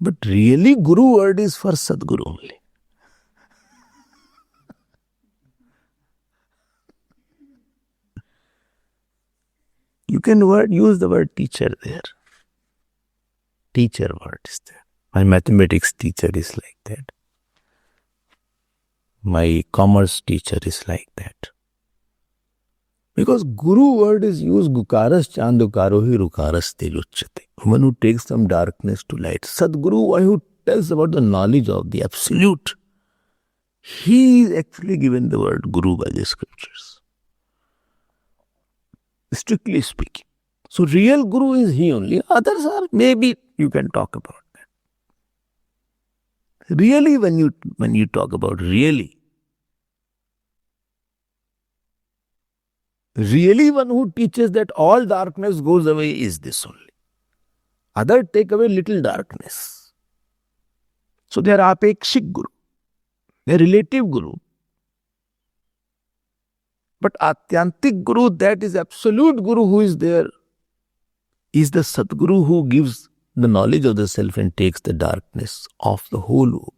But really Guru word is for Sadguru only. You can use the word teacher there. Teacher word is there. My mathematics teacher is like that. My commerce teacher is like that. Because Guru word is used Gukaras Chandukarohi Rukaras Teluchate. One who takes some darkness to light. Sadguru, one who tells about the knowledge of the absolute. He is actually given the word Guru by the scriptures. Strictly speaking. So real Guru is he only. Others are, maybe you can talk about that. Really, when you talk about really one who teaches that all darkness goes away is this only. Other take away little darkness. So they are apekshik Guru. They are relative Guru. But Atyantik Guru, that is absolute Guru who is there, is the Sadguru who gives the knowledge of the self and takes the darkness of the whole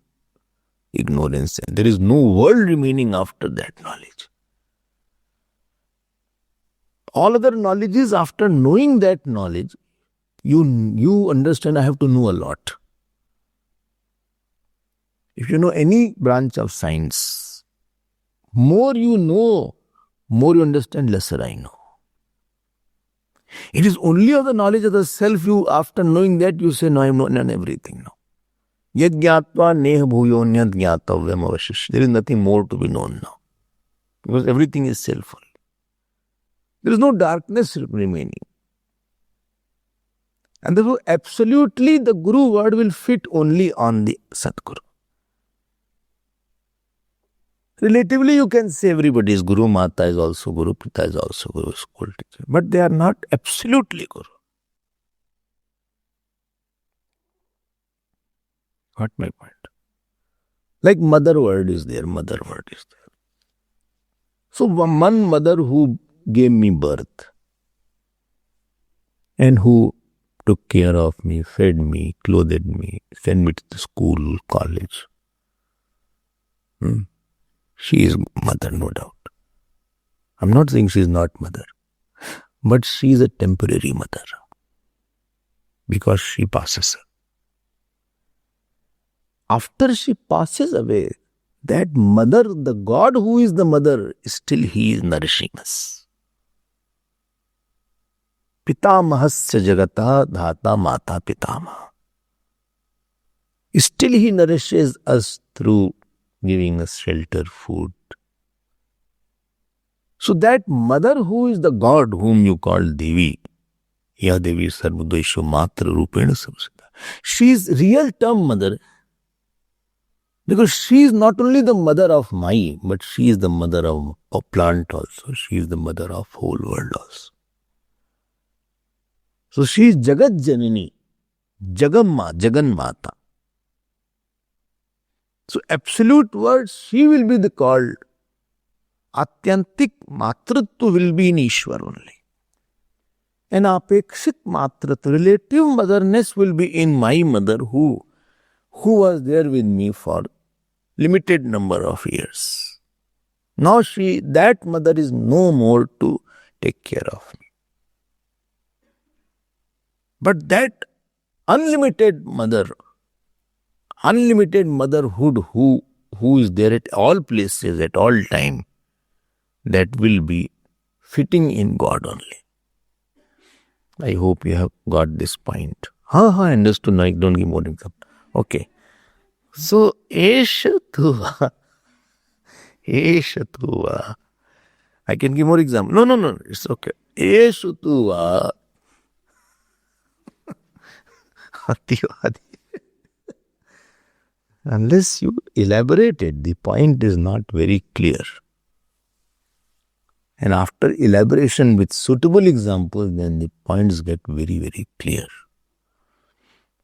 ignorance. And there is no world remaining after that knowledge. All other knowledge is after knowing that knowledge, you understand I have to know a lot. If you know any branch of science, more you know, more you understand, lesser I know. It is only of the knowledge of the self, after knowing that, you say, no, I have known everything now. Yad gyatva neh bhuyonyad gyatavyam avashish. There is nothing more to be known now. Because everything is self only. There is no darkness remaining. And therefore, absolutely the Guru word will fit only on the Sadguru. Relatively, you can say everybody is Guru, Mata is also Guru, Pita is also Guru, school teacher. But they are not absolutely Guru. Got my point? Like mother word is there, mother word is there. So one mother who gave me birth and who took care of me, fed me, clothed me, sent me to the school, college. She is mother, no doubt. I'm not saying she is not mother, but she is a temporary mother because she passes away. After she passes away, that mother, the God who is the mother, still he is nourishing us. Pitamahasya jagata dhata mata pitamaha. Still he nourishes us through giving us shelter, food. So that mother who is the God whom you call Devi, Ya Devi Sarvadeshu Matra Rupena Samsita, she is real term mother because she is not only the mother of Mai, but she is the mother of plant also. She is the mother of whole world also. So she is Jagat Janini, Jagamma, Jagan Mata. So absolute word, she will be the called. Atyantik matritva will be in Ishwar only. And apekshik matritva, relative motherness will be in my mother who was there with me for limited number of years. Now that mother is no more to take care of me. But that unlimited motherhood who is there at all places, at all time, that will be fitting in God only. I hope you have got this point. I understood. No, don't give more example. Okay. So, Eshathuva. I can give more example. No, it's okay. Eshathuva. Unless you elaborate it, the point is not very clear. And after elaboration with suitable examples, then the points get very, very clear.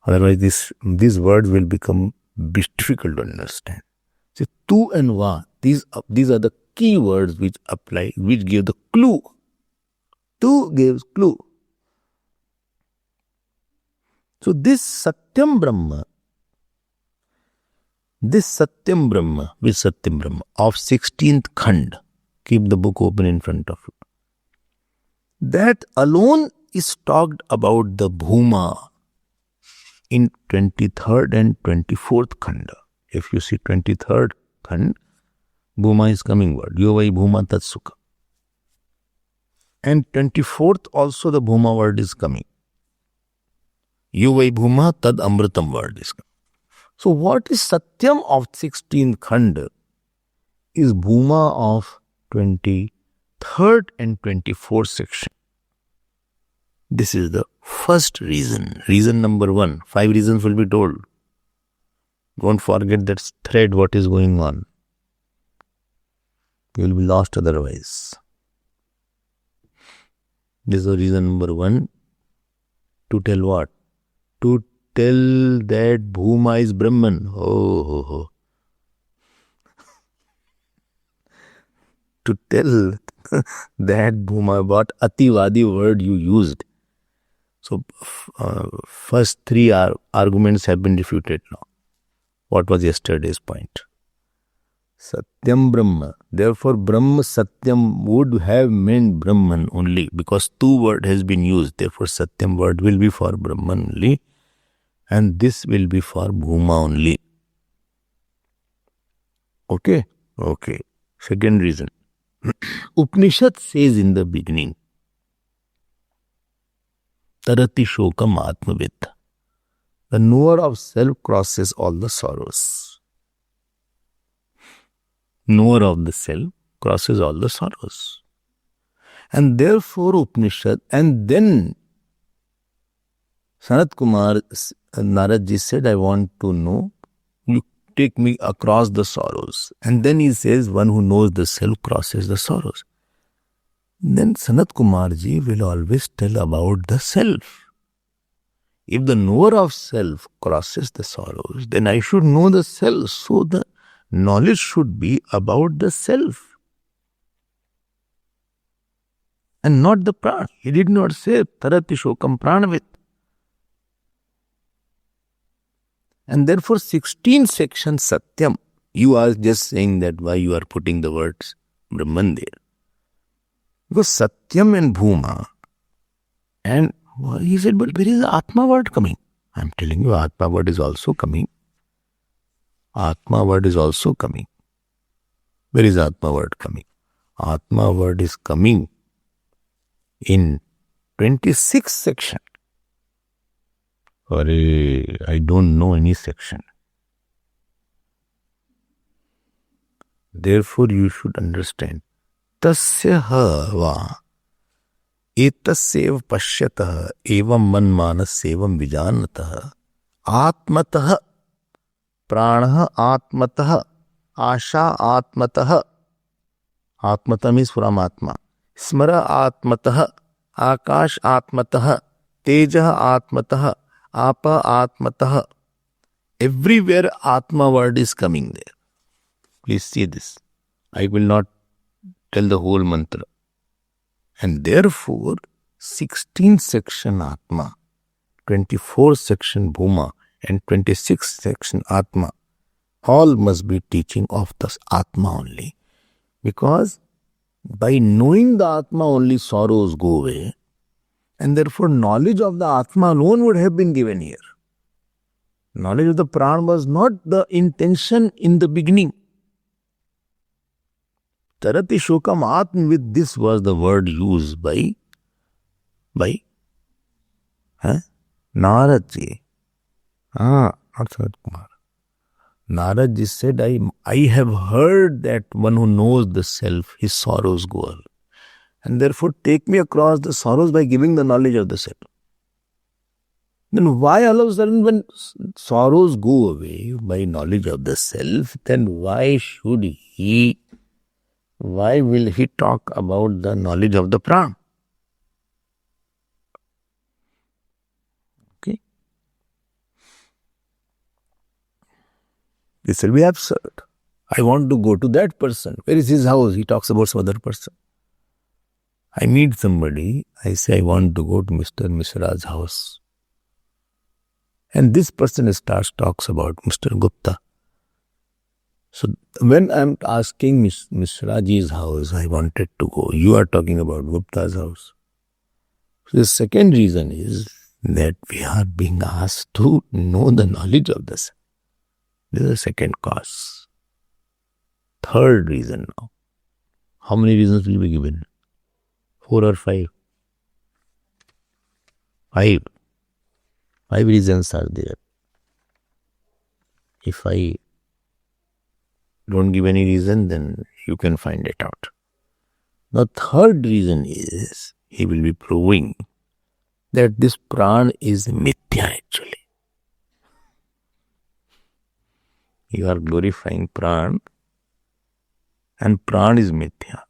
Otherwise, these words will become difficult to understand. So, tu and va, these are the key words which apply, which give the clue. Tu gives clue. So this Satyam Brahma with Satyam Brahma of 16th Khand, keep the book open in front of you. That alone is talked about the Bhuma in 23rd and 24th Khanda. If you see 23rd Khand, Bhuma is coming word. Yovai Bhuma Tat Sukha. And 24th also the Bhuma word is coming. Yovai Bhuma Tad Amritam word is coming. So what is Satyam of 16th Khanda is Bhuma of 23rd and 24th section. This is the first reason. Reason number 1. 5 reasons will be told. Don't forget that thread, what is going on. You will be lost otherwise. This is the reason number 1. To tell what? To tell that Bhuma is Brahman. To tell that Bhuma, what Ativadi word you used. So, first 3 arguments have been refuted now. What was yesterday's point? Satyam Brahma. Therefore, Brahma Satyam would have meant Brahman only because 2 word has been used. Therefore, Satyam word will be for Brahman only and this will be for Bhuma only. Okay? Okay. Second reason. Upanishad says in the beginning, Tarati Shokam Atmavid. The knower of self crosses all the sorrows. Knower of the self crosses all the sorrows. And therefore Upanishad, and then Sanat Kumar, Naradji said, I want to know, you take me across the sorrows. And then he says, one who knows the self crosses the sorrows. Then Sanat Kumarji will always tell about the self. If the knower of self crosses the sorrows, then I should know the self. So the knowledge should be about the self and not the prana. He did not say Tarati Shokam Pranavit. And therefore 16th section Satyam, you are just saying that why you are putting the words Brahman there. Because Satyam and Bhuma, and he said, but where is the Atma word coming? I am telling you, Atma word is also coming. Atma word is also coming. Where is Atma word coming? Atma word is coming in 26th section. I don't know any section. Therefore, you should understand. Tasya va etasyev pashyatah evam manmanasevam vijanatah atmatah pranah atmatah asha atmatah. Atmatah means from Atma. Smara atmatah akash atmatah tejah atmatah apa atmatah. Everywhere Atma word is coming there. Please see this. I will not tell the whole mantra. And therefore, 16th section Atma, 24th section Bhuma, and 26th section Atma, all must be teaching of the Atma only. Because by knowing the Atma only sorrows go away, and therefore knowledge of the Atma alone would have been given here. Knowledge of the Prana was not the intention in the beginning. Tarati Shokam Atma, with this was the word used by Naradji. Not Sanat Kumar. Naradji said, I have heard that one who knows the self, his sorrows go away. And therefore take me across the sorrows by giving the knowledge of the self. Then why all of a sudden when sorrows go away by knowledge of the self, then why will he talk about the knowledge of the Prana? Okay. This will be absurd. I want to go to that person. Where is his house? He talks about some other person. I meet somebody. I say I want to go to Mr. Misra's house. And this person talks about Mr. Gupta. So when I'm asking Miss Raji's house, I wanted to go. You are talking about Gupta's house. So the second reason is that we are being asked to know the knowledge of the sun. This is the second cause. Third reason now. How many reasons will be given? 4 or 5? 5. 5 reasons are there. If I don't give any reason, then you can find it out. The third reason is he will be proving that this pran is mithya actually. You are glorifying pran, and pran is mithya.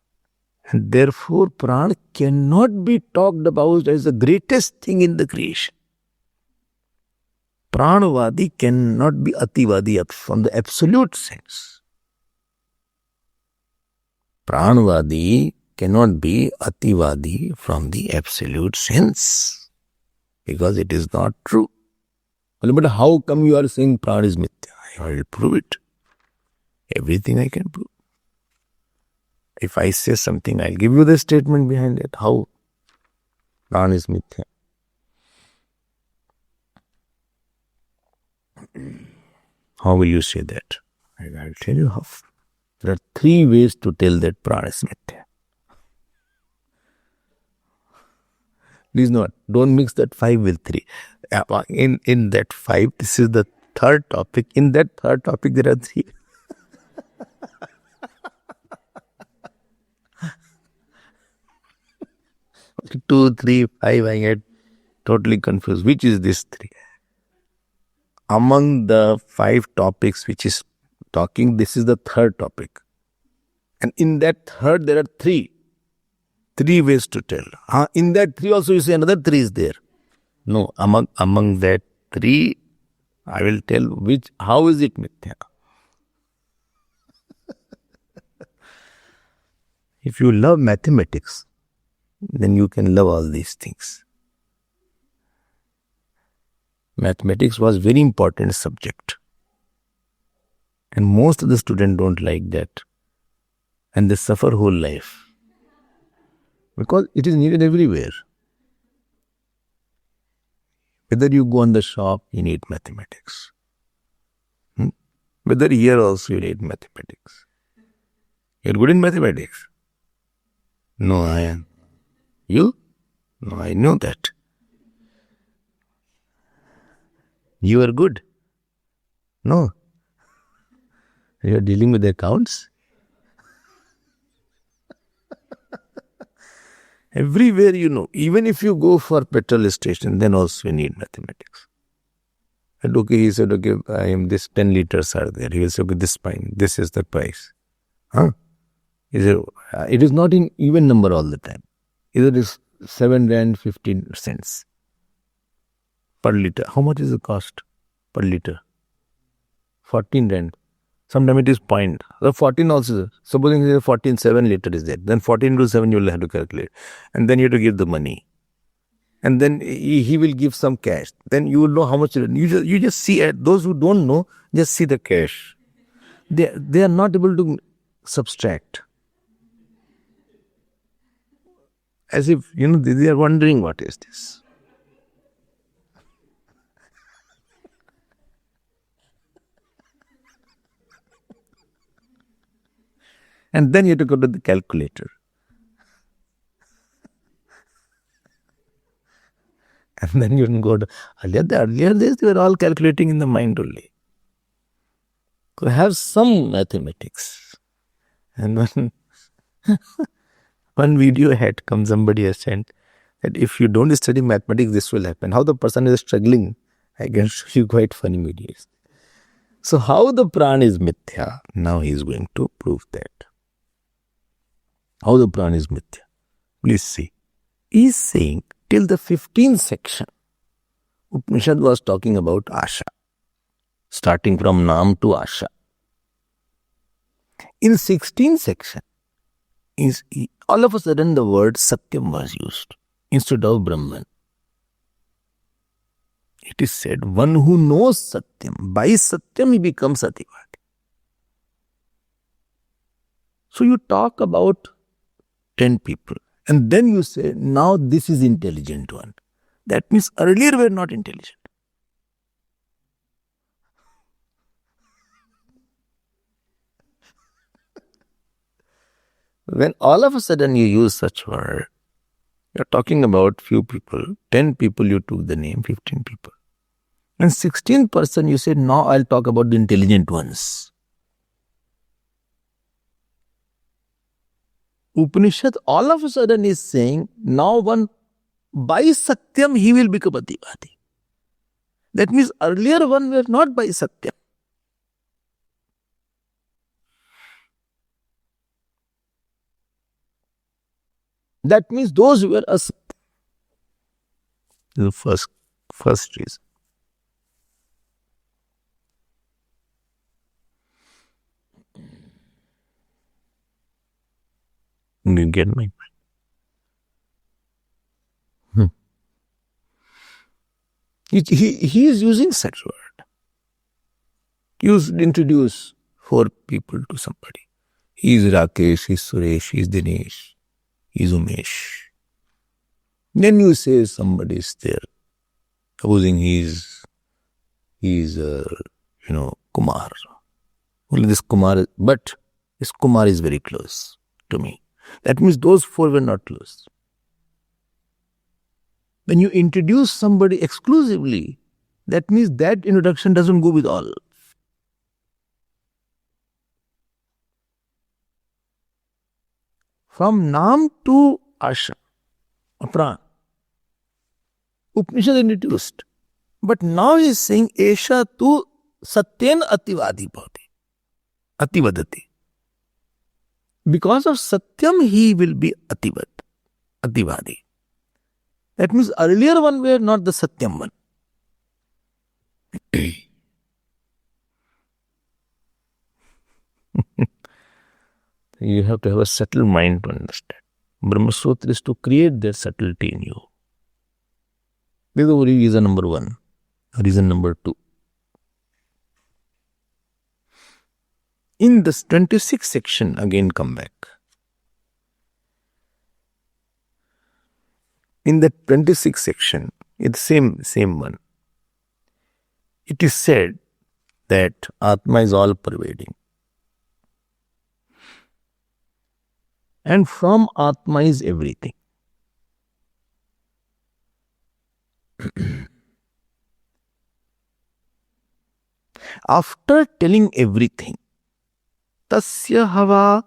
And therefore pran cannot be talked about as the greatest thing in the creation. Pranvadi cannot be ativadi from the absolute sense. Pranvadi cannot be ativadi from the absolute sense, because it is not true. But how come you are saying pran is mithya? I will prove it. Everything I can prove. If I say something, I'll give you the statement behind it. How pran is mithya. How will you say that? I'll tell you how. There are 3 ways to tell that pran is mithya. Please note, don't mix that 5 with 3. In that 5, this is the third topic. In that third topic, there are 3. Two, 3, 5, I get totally confused. Which is this 3? Among the 5 topics which is talking, this is the third topic. And in that third, there are 3 ways to tell. In that 3 also you say another 3 is there. No, among that 3, I will tell how is it mithya. If you love mathematics, then you can love all these things. Mathematics was very important subject. And most of the students don't like that. And they suffer whole life. Because it is needed everywhere. Whether you go on the shop, you need mathematics. Whether here also you need mathematics. You're good in mathematics? No, I am. You? No, I know that. You are good? No. You are dealing with accounts? Everywhere you know. Even if you go for petrol station, then also you need mathematics. And okay, he said, okay, I am this 10 liters are there. He will say, okay, this fine. This is the price. He said, it is not in even number all the time. Either it is 7 rand 15 cents per liter. How much is the cost per liter? 14 rand. Sometimes it is point. The 14 also, supposing 14, 7 liter is there. Then 14 into 7 you will have to calculate. And then you have to give the money. And then he will give some cash. Then you will know how much. You just see, those who don't know, just see the cash. They are not able to subtract. As if, they are wondering what is this. And then you have to go to the calculator. And then you can go to earlier days, they were all calculating in the mind only. So have some mathematics. And one video had come, somebody has sent that if you don't study mathematics, this will happen. How the person is struggling, I can show you quite funny videos. So how the pran is mithya? Now he is going to prove that. How the pran is mithya? Please see. He is saying till the 15th section, Upanishad was talking about Asha, starting from Nam to Asha. In 16th section, all of a sudden the word Satyam was used instead of Brahman. It is said, one who knows Satyam, by Satyam he becomes Ativadi. So you talk about 10 people and then you say, now this is intelligent one. That means earlier were not intelligent. When all of a sudden you use such word, you're talking about few people, 10 people you took the name, 15 people. And 16th person you said, now I'll talk about the intelligent ones. Upanishad all of a sudden is saying, now one, by Satyam he will become Ativadi. That means earlier one were not by Satyam. That means those who were asatya. The first reason. You get my point? He is using such word. You introduce 4 people to somebody. He is Rakesh, he is Suresh, he is Dinesh, he is Umesh. Then you say somebody is there. Supposing he is Kumar. Only this Kumar, but this Kumar is very close to me. That means those 4 were not close. When you introduce somebody exclusively, that means that introduction doesn't go with all. From Nam to Asha, Pran, Upanishad introduced. But now he is saying, Esha tu Satyen Ativadi bhavati. Ativadati. Because of Satyam, he will be Ativadi. That means earlier one were not the Satyam one. You have to have a subtle mind to understand. Brahma Sutra is to create that subtlety in you. This is reason number 1. Reason number 2. In this 26th section, again come back. In the 26th section, it's same one. It is said that Atma is all pervading. And from Atma is everything. After telling everything, tasya hava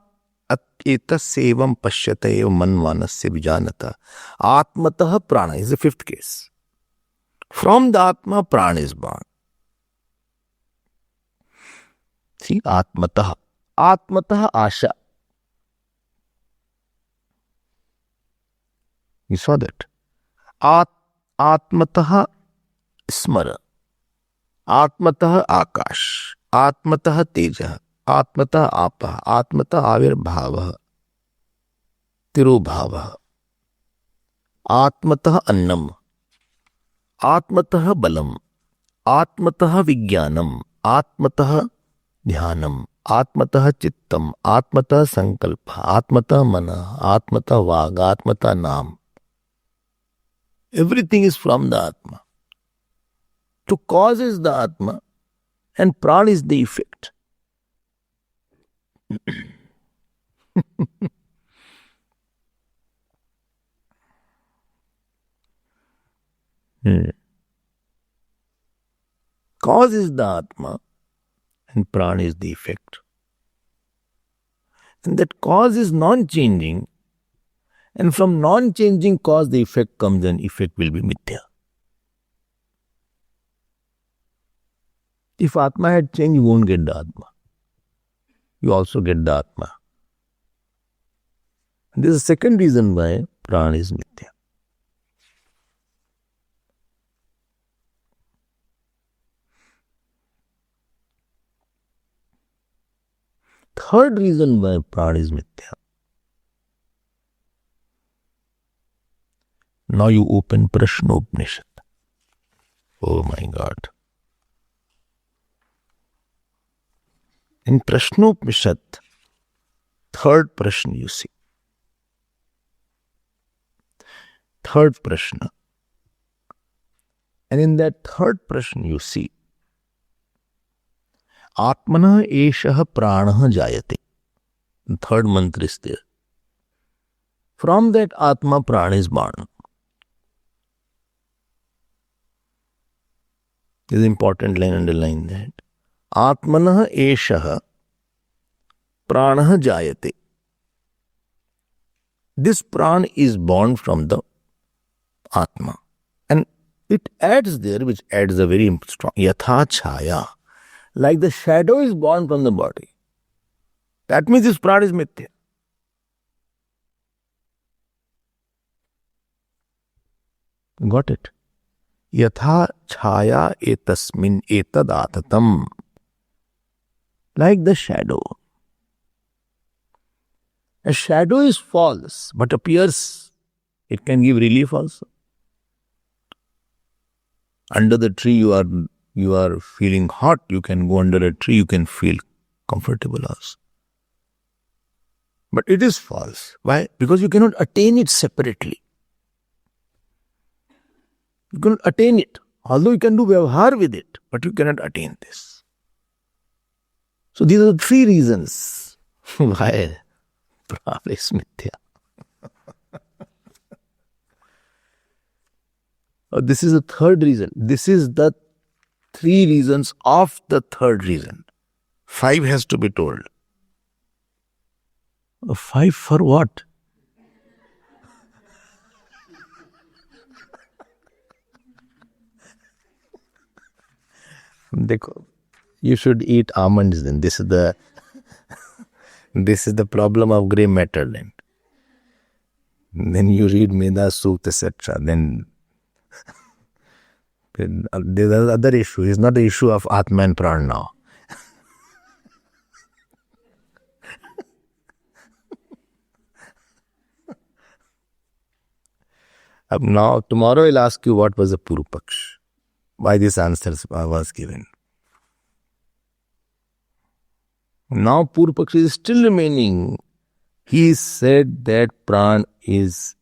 etasyevam pashyata eva manvanasya vijanata atmatah prana is the 5th case. From the Atma, prana is born. See, atmatah asha. You saw that. Atmatah smara. Atmatah akash. Atmatah teja. Atmatah apa. Atmatah avirbhava. Tirubhava. Atmatah annam. Atmatah balam. Atmatah vijnanam. Atmatah dhyanam. Atmatah chittam. Atmatah sankalpa. Atmatah mana. Atmatah vag. Atmatah nam. Everything is from the Atma. To cause is the Atma and prana is the effect. Cause is the Atma and prana is the effect. And that cause is non-changing, and from non-changing cause the effect comes, and effect will be mithya. If Atma had changed, you won't get the Atma. You also get the Atma. And this is the second reason why prana is mithya. Third reason why prana is mithya. Now you open Prashna Upanishad. Oh my God. In Prashnopnishad, third Prashna you see. Third Prashna. And in that third Prashna you see, Atmana Eshaha Pranaha Jayate. The third mantra is there. From that Atma, Prana is born. This is important line, underline that. Atmana Eshaha Pranaha Jayate. This Prana is born from the Atma. And it adds there, which adds a very strong Yatha Chaya. Like the shadow is born from the body. That means this Prana is Mithya. Got it? Yatha Chaya etasmin etadatatam. Like the shadow. A shadow is false, but appears, it can give relief also. Under the tree you are feeling hot, you can go under a tree, you can feel comfortable also. But it is false. Why? Because you cannot attain it separately. You cannot attain it. Although you can do vyavhar with it, but you cannot attain this. So these are the three reasons why Prana is Mithya. This is the third reason. This is the three reasons of the third reason. 5 has to be told. 5 for what? You should eat almonds then. This is the problem of grey matter then. Then you read Meda Sukta, etc. Then there's another issue. It's not the issue of Atma and Prana now. Now, tomorrow I'll ask you what was the Purva Paksh. Why this answer was given. Now Purva Paksh is still remaining. He said that Pran is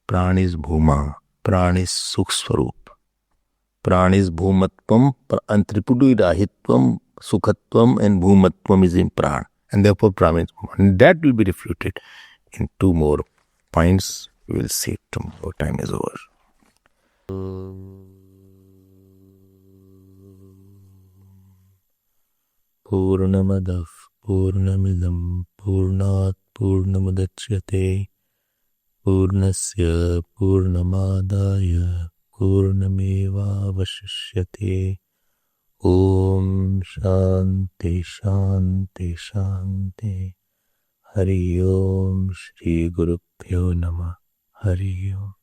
Bhuma, Pran is Sukh Swarup. Pran is Bhumatvam, Antripudu Rahitvam, Sukhatvam, and Bhumatvam is in Pran. And therefore Pran is Bhuma. And that will be refuted in 2 more points. We will see it tomorrow. Time is over. Purnamadav Purnamidam Purnat Purnamudachyate Purnasya Purnamadaya Purnameva Vashishyate. Om Shanti Shanti Shanti. Hari Om Shri Guru Pyo Namah. Hari Om.